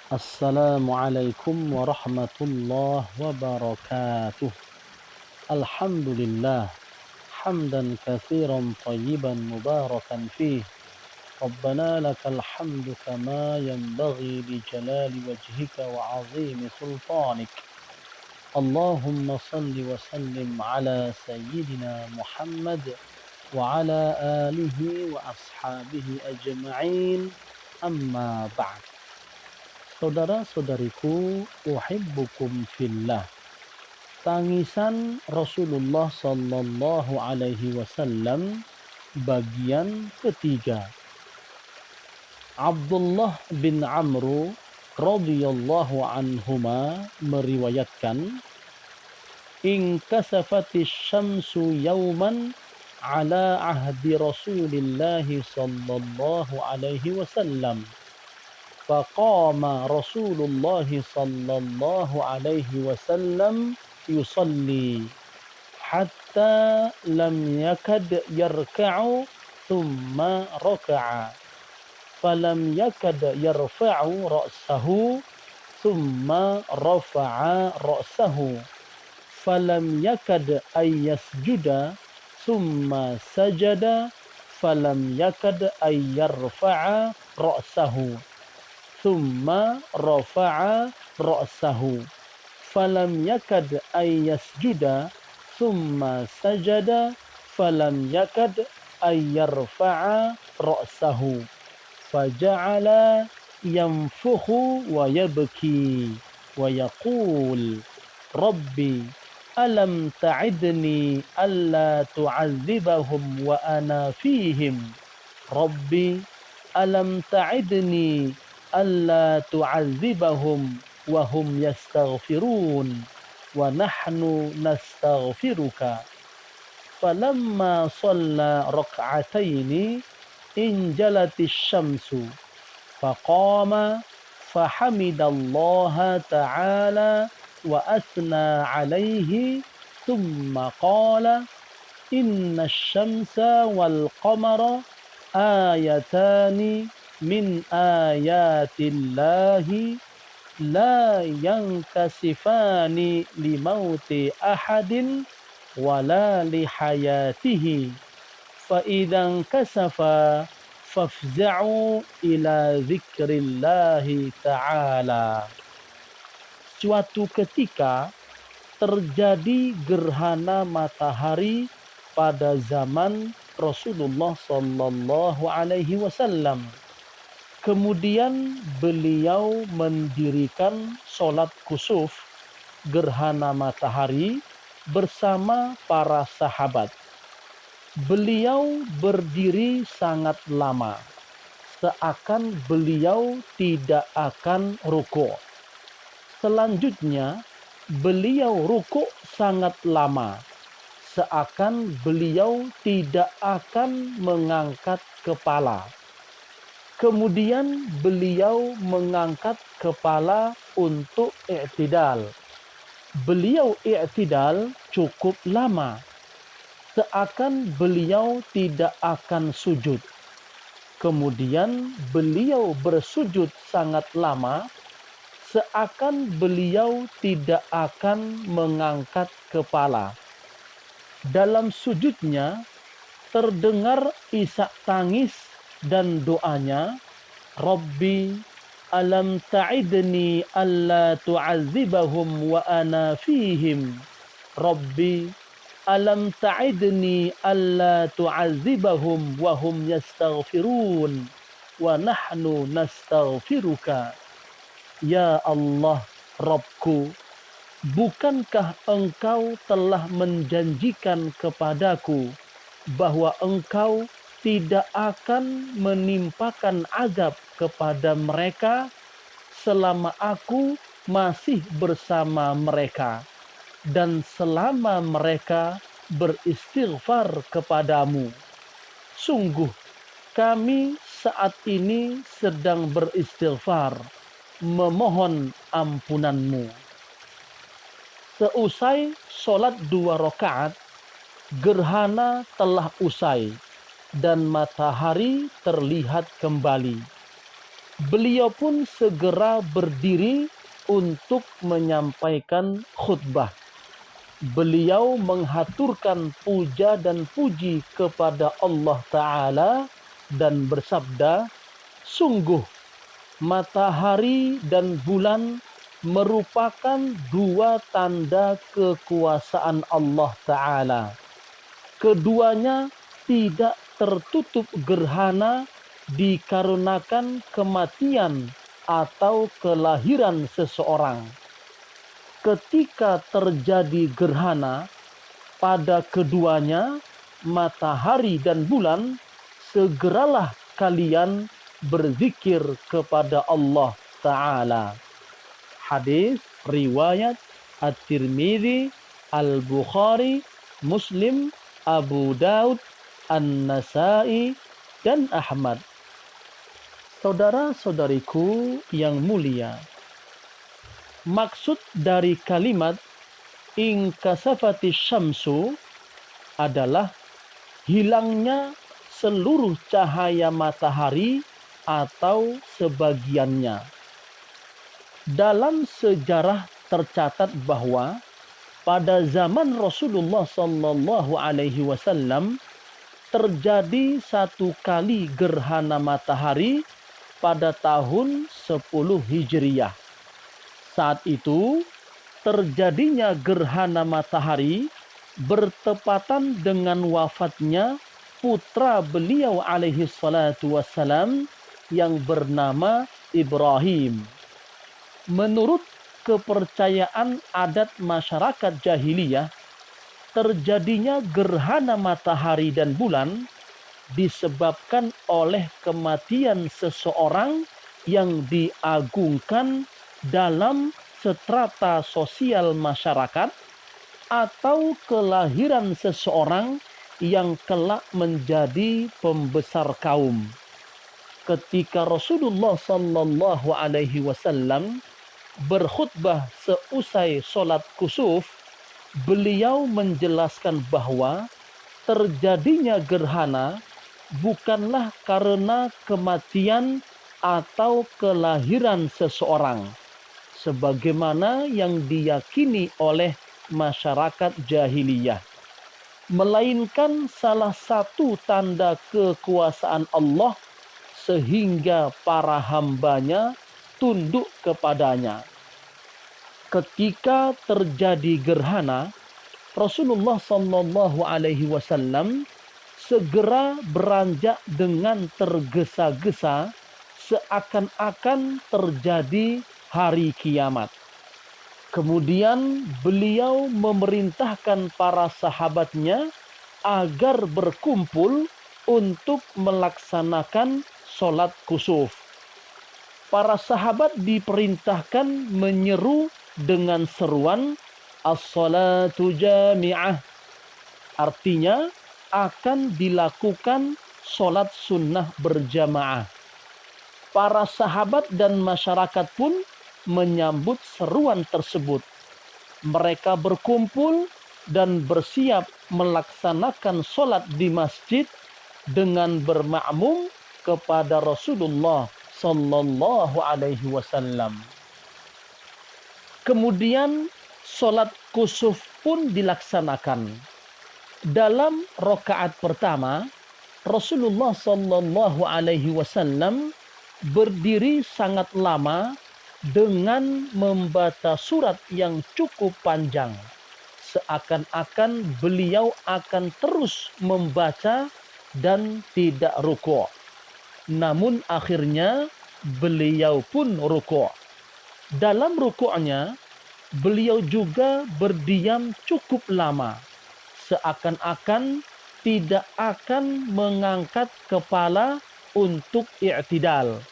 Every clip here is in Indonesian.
Assalamualaikum warahmatullahi wabarakatuh. Alhamdulillah. Hamdan katsiran tayyiban mubarakan fih. Rabbana lakal hamdu kama yanbaghi li jalali wajhika wa 'azimi sultanik. Allahumma salli wa sallim ala sayyidina Muhammad wa ala alihi wa ashabihi ajma'in. Amma ba'd. Saudara-saudariku, uhibbukum fillah. Tangisan Rasulullah sallallahu alaihi wasallam bagian ketiga. Abdullah bin Amru radhiyallahu anhuma meriwayatkan, "Inkasafatis syamsu yauman ala ahdi Rasulillah sallallahu alaihi wasallam. فقام رسول الله صلى الله عليه وسلم يصلي حتى لم يكد يركع ثم ركع فلم يكد يرفع رأسه ثم رفع رأسه فلم يكد أن يسجد ثم سجد فلم يكد أن يرفع رأسه ثم رفع رأسه فلم يكد أن يسجد ثم سجد فلم يكد أن يرفع رأسه فجعل ينفخ ويبكي ويقول ربي ألم تعدني ألا تعذبهم وأنا فيهم ربي ألم تعدني ألا تعذبهم وهم يستغفرون ونحن نستغفرك فلما صلى ركعتين انجلت الشمس فقام فحمد الله تعالى وأثنى عليه ثم قال إن الشمس والقمر آيتان من آيات الله لا ينكسفان لموت أحد ولا لحياته فإذا انكسفا فافزعوا إلى ذكر الله تعالى. Suatu ketika terjadi gerhana matahari pada zaman Rasulullah sallallahu alaihi wasallam. Kemudian beliau mendirikan sholat kusuf gerhana matahari bersama para sahabat. Beliau berdiri sangat lama, seakan beliau tidak akan rukuk. Selanjutnya, beliau rukuk sangat lama, seakan beliau tidak akan mengangkat kepala. Kemudian beliau mengangkat kepala untuk i'tidal. Beliau i'tidal cukup lama, seakan beliau tidak akan sujud. Kemudian beliau bersujud sangat lama, seakan beliau tidak akan mengangkat kepala. Dalam sujudnya terdengar isak tangis dan doanya, Rabbi alam ta'idni alla tu'adzibahum wa ana fihim. Rabbi alam ta'idni alla tu'adzibahum wa hum yastaghfirun wa nahnu nastaghfiruka. Ya Allah, Rabbku, bukankah engkau telah menjanjikan kepadaku bahwa engkau tidak akan menimpakan azab kepada mereka selama aku masih bersama mereka dan selama mereka beristighfar kepadamu. Sungguh kami saat ini sedang beristighfar, memohon ampunanmu. Seusai sholat 2 rakaat, gerhana telah usai dan matahari terlihat kembali. beliau pun segera berdiri untuk menyampaikan khutbah. Beliau menghaturkan puja dan puji kepada Allah Ta'ala dan bersabda, sungguh matahari dan bulan merupakan dua tanda kekuasaan Allah Ta'ala. Keduanya tidak tertutup gerhana dikarenakan kematian atau kelahiran seseorang. Ketika terjadi gerhana pada keduanya, matahari dan bulan, segeralah kalian berzikir kepada Allah Ta'ala. Hadis riwayat At-Tirmidzi, Al-Bukhari, Muslim, Abu Daud, An-Nasai, dan Ahmad. Saudara-saudariku yang mulia, maksud dari kalimat inkasafati syamsu adalah hilangnya seluruh cahaya matahari atau sebagiannya. Dalam sejarah tercatat bahwa pada zaman Rasulullah SAW terjadi satu kali gerhana matahari pada tahun 10 Hijriah. Saat itu terjadinya gerhana matahari bertepatan dengan wafatnya putra beliau alaihi salatu wassalam yang bernama Ibrahim. Menurut kepercayaan adat masyarakat jahiliyah, terjadinya gerhana matahari dan bulan disebabkan oleh kematian seseorang yang diagungkan dalam strata sosial masyarakat atau kelahiran seseorang yang kelak menjadi pembesar kaum. Ketika Rasulullah sallallahu alaihi wasallam berkhutbah seusai sholat kusuf, beliau menjelaskan bahwa terjadinya gerhana bukanlah karena kematian atau kelahiran seseorang, sebagaimana yang diyakini oleh masyarakat jahiliyah, melainkan salah satu tanda kekuasaan Allah sehingga para hambanya tunduk kepadanya. Ketika terjadi gerhana, Rasulullah sallallahu alaihi wasallam segera beranjak dengan tergesa-gesa seakan-akan terjadi hari kiamat. Kemudian beliau memerintahkan para sahabatnya agar berkumpul untuk melaksanakan sholat kusuf. Para sahabat diperintahkan menyeru dengan seruan as-salatu jami'ah. Artinya akan dilakukan sholat sunnah berjamaah. Para sahabat dan masyarakat pun menyambut seruan tersebut. Mereka berkumpul dan bersiap melaksanakan sholat di masjid dengan bermakmum kepada Rasulullah sallallahu alaihi wasallam. Kemudian sholat kusuf pun dilaksanakan. Dalam rakaat pertama, Rasulullah sallallahu alaihi wasallam berdiri sangat lama dengan membaca surat yang cukup panjang. Seakan-akan beliau akan terus membaca dan tidak rukuk. Namun akhirnya beliau pun rukuk. Dalam rukuknya, beliau juga berdiam cukup lama. Seakan-akan tidak akan mengangkat kepala untuk i'tidal.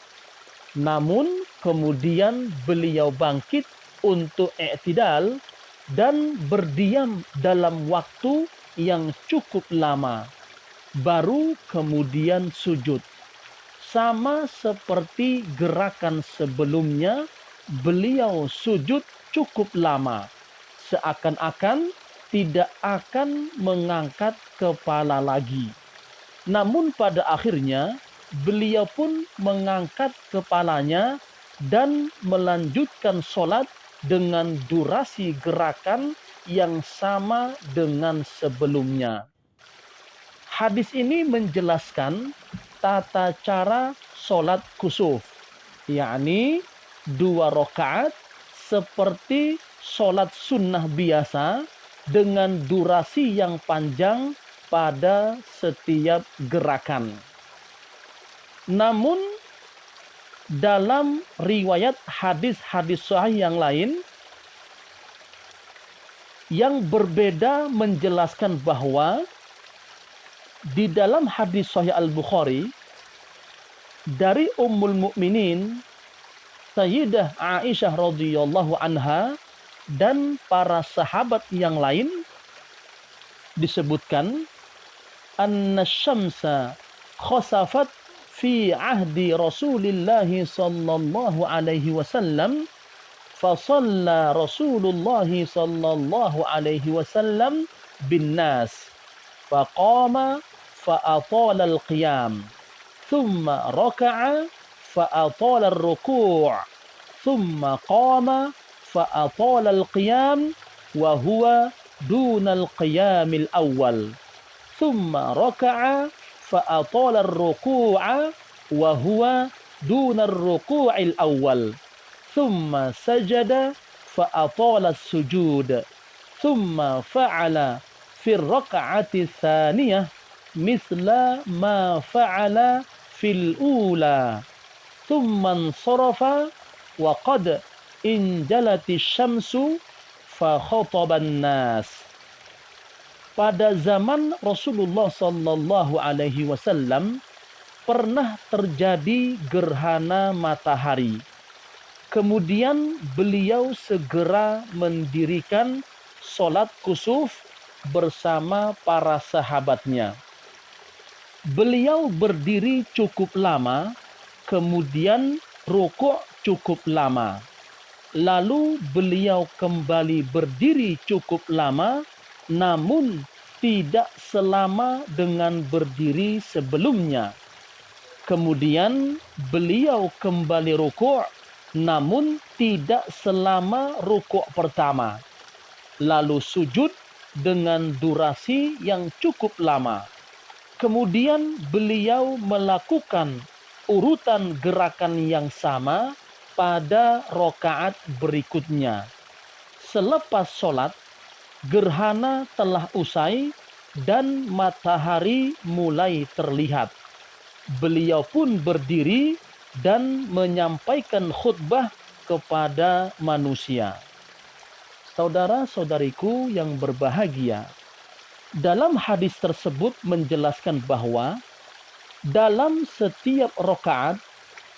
Namun kemudian beliau bangkit untuk i'tidal dan berdiam dalam waktu yang cukup lama. Baru kemudian sujud. Sama seperti gerakan sebelumnya, beliau sujud cukup lama. Seakan-akan tidak akan mengangkat kepala lagi. Namun pada akhirnya beliau pun mengangkat kepalanya dan melanjutkan sholat dengan durasi gerakan yang sama dengan sebelumnya. Hadis ini menjelaskan tata cara sholat kusuf, yakni 2 rakaat seperti sholat sunnah biasa dengan durasi yang panjang pada setiap gerakan. Namun dalam riwayat hadis-hadis sahih yang lain yang berbeda menjelaskan bahwa di dalam hadis sahih Al-Bukhari dari Ummul Mukminin Sayyidah Aisyah radhiyallahu anha dan para sahabat yang lain disebutkan anna syamsa khasafat fi ahdi Rasulillah sallallahu alaihi wasallam fasalla Rasulullah sallallahu alaihi wasallam bin nas faqama fa'atala al-qiyam thumma raka'a fa'atala ar-ruku' thumma qama fa'atala al-qiyam wa huwa duna al-qiyam al-awwal thumma raka'a fa'atala ar-ruku'a wa huwa duna ar-ruku' al-awwal thumma sajada fa'atala as-sujud thumma fa'ala fi ar-rak'ati ats-tsaniyah mithla ma fa'ala fil ula thumma insarafa wa qad injalati syamsu fa khataban nas. Pada zaman Rasulullah sallallahu alaihi wasallam pernah terjadi gerhana matahari. Kemudian beliau segera mendirikan sholat kusuf bersama para sahabatnya. Beliau berdiri cukup lama, kemudian rukuk cukup lama. Lalu beliau kembali berdiri cukup lama, namun tidak selama dengan berdiri sebelumnya. Kemudian beliau kembali rukuk, namun tidak selama rukuk pertama. Lalu sujud dengan durasi yang cukup lama. Kemudian beliau melakukan urutan gerakan yang sama pada rakaat berikutnya. Selepas sholat, gerhana telah usai dan matahari mulai terlihat. Beliau pun berdiri dan menyampaikan khutbah kepada manusia. Saudara-saudariku yang berbahagia, dalam hadis tersebut menjelaskan bahwa dalam setiap rakaat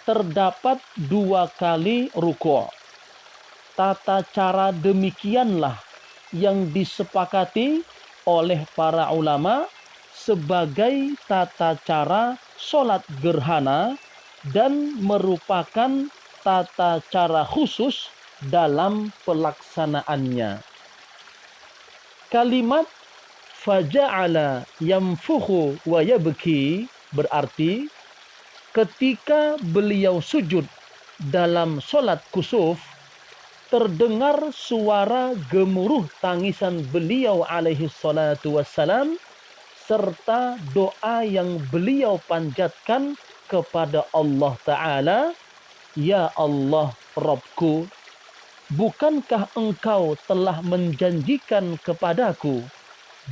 terdapat 2 kali rukuk. Tata cara demikianlah yang disepakati oleh para ulama sebagai tata cara sholat gerhana dan merupakan tata cara khusus dalam pelaksanaannya. Kalimat faja'ala yamfukhu wa yabki berarti ketika beliau sujud dalam sholat kusuf, terdengar suara gemuruh tangisan beliau alaihi salatu wassalam, serta doa yang beliau panjatkan kepada Allah Ta'ala, Ya Allah Rabbku, bukankah engkau telah menjanjikan kepadaku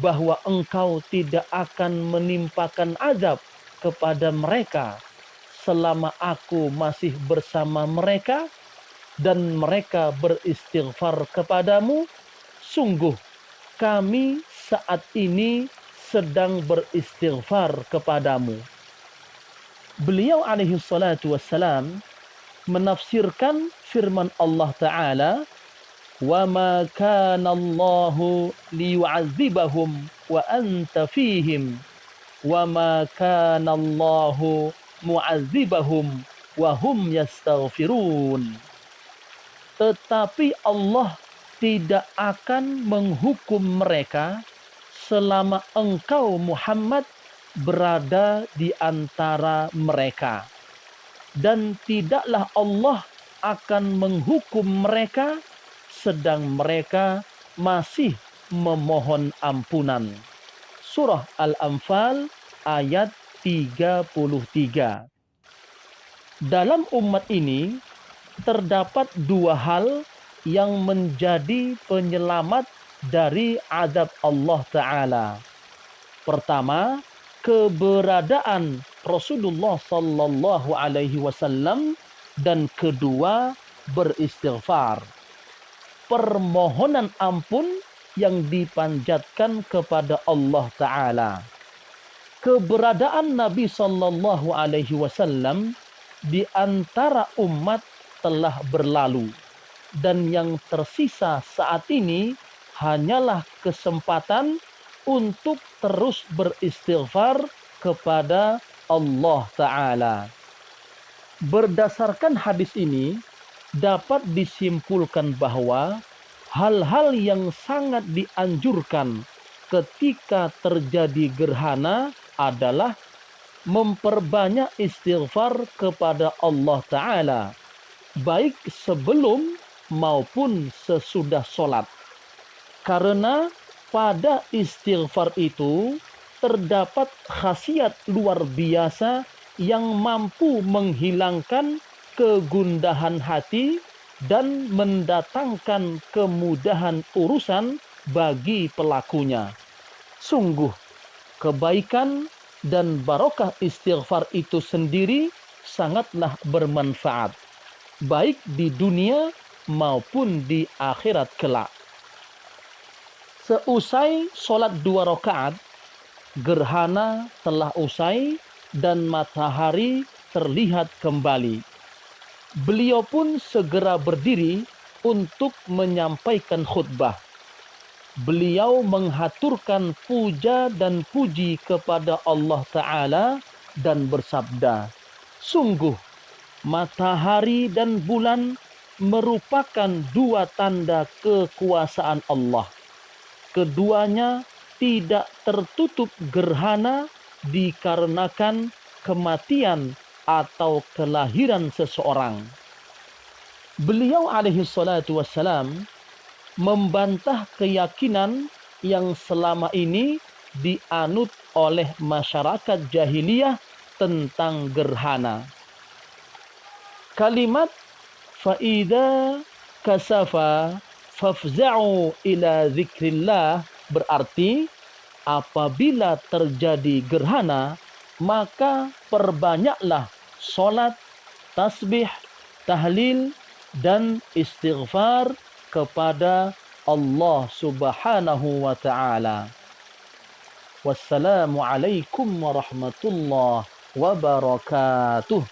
bahwa engkau tidak akan menimpakan azab kepada mereka selama aku masih bersama mereka dan mereka beristighfar kepadamu? Sungguh kami saat ini sedang beristighfar kepadamu. Beliau alaihi salatu wassalam menafsirkan firman Allah Ta'ala, وَمَا كَانَ اللَّهُ لِيُعَذِّبَهُمْ وَأَنْتَ فِيهِمْ وَمَا كَانَ اللَّهُ مُعَذِّبَهُمْ وَهُمْ يَسْتَغْفِرُونَ. Tetapi Allah tidak akan menghukum mereka selama engkau Muhammad berada di antara mereka. Dan tidaklah Allah akan menghukum mereka sedang mereka masih memohon ampunan. Surah Al-Anfal ayat 33. Dalam umat ini terdapat dua hal yang menjadi penyelamat dari azab Allah Ta'ala. Pertama, keberadaan Rasulullah Sallallahu Alaihi Wasallam, dan kedua, beristighfar. Permohonan ampun yang dipanjatkan kepada Allah Ta'ala. Keberadaan Nabi Sallallahu Alaihi Wasallam di antara umat telah berlalu, dan yang tersisa saat ini hanyalah kesempatan untuk terus beristighfar kepada Allah Ta'ala. Berdasarkan hadis ini, dapat disimpulkan bahwa hal-hal yang sangat dianjurkan ketika terjadi gerhana adalah memperbanyak istighfar kepada Allah Ta'ala, baik sebelum maupun sesudah sholat. Karena pada istighfar itu terdapat khasiat luar biasa yang mampu menghilangkan kegundahan hati dan mendatangkan kemudahan urusan bagi pelakunya. Sungguh, kebaikan dan barokah istighfar itu sendiri sangatlah bermanfaat, baik di dunia maupun di akhirat kelak. Seusai sholat 2 rakaat, gerhana telah usai dan matahari terlihat kembali. Beliau pun segera berdiri untuk menyampaikan khutbah. Beliau menghaturkan puja dan puji kepada Allah Ta'ala dan bersabda, "Sungguh, matahari dan bulan merupakan dua tanda kekuasaan Allah. Keduanya tidak tertutup gerhana dikarenakan kematian atau kelahiran seseorang." Beliau alaihi salatu wassalam membantah keyakinan yang selama ini dianut oleh masyarakat jahiliyah tentang gerhana. Kalimat "Fa'idha kasafa fafza'u ila zikrillah" berarti apabila terjadi gerhana, maka perbanyaklah sholat, tasbih, tahlil, dan istighfar kepada Allah Subhanahu wa Ta'ala. Wassalamualaikum warahmatullahi wabarakatuh.